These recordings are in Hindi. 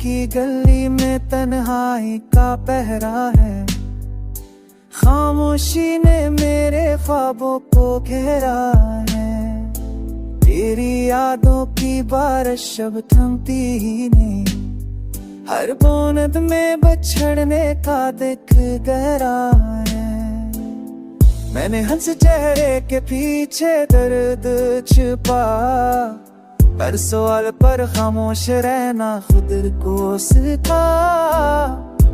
की गली में तन्हाई का पहरा है। खामोशी ने मेरे ख्वाबों को घेरा है। तेरी यादों की बारिश अब थमती ही नहीं। हर बूंद में बछड़ने का दिख गहरा है। मैंने हंस चेहरे के पीछे दर्द छुपा, पर सवाल पर खामोश रहना खुद को सिखा।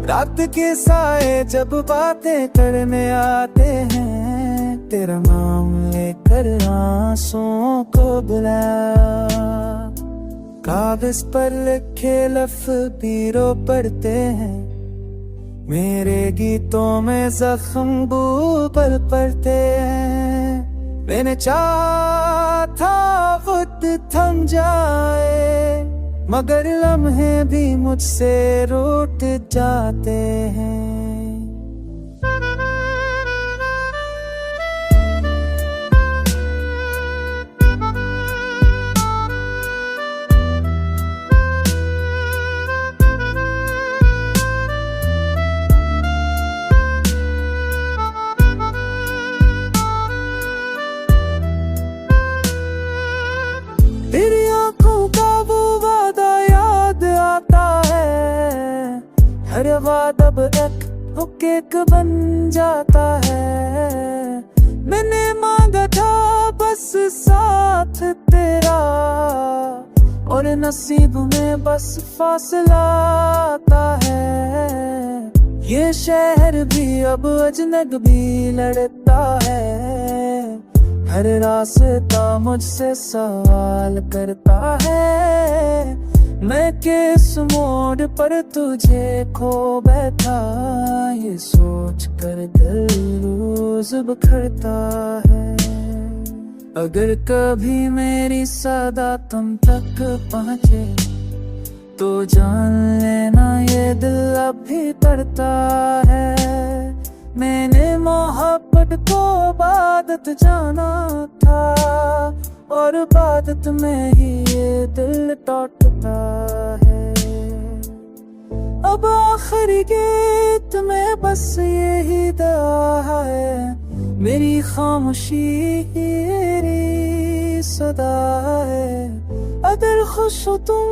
रात के साए जब बातें करने आते हैं, तेरा नाम लेकर आंसुओं को बुलाया। कागज पर लिखे लफ्ज़ रो पड़ते हैं, मेरे गीतों में जख्म पल पड़ते हैं। मैंने चाहा था खुद थम जाए, मगर लम्हे भी मुझसे रूठ जाते हैं। तेरी आंखों का वो वादा याद आता है, हर वादा अब एक बन जाता है। मैंने मांगा था बस साथ तेरा, और नसीब में बस फासला आता है। ये शहर भी अब अजनबी लड़ता है, हर रास्ता मुझसे सवाल करता है। मैं किस मोड़ पर तुझे खो बैठा, ये सोच कर दिल रोज बिखरता है। अगर कभी मेरी सदा तुम तक पहुँचे, तो जान लेना ये दिल अब भी तड़ता है। मैंने मोहब्बत को इबादत जाना था, और इबादत में ही ये दिल टूटता है। अब आखिरी गीत में बस यही दुआ है, मेरी खामोशी तेरी सदा है। अगर खुश हो तुम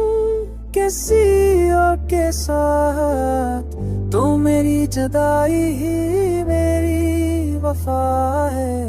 किसी और के साथ, तो मेरी जुदाई ही मेरी वफा है।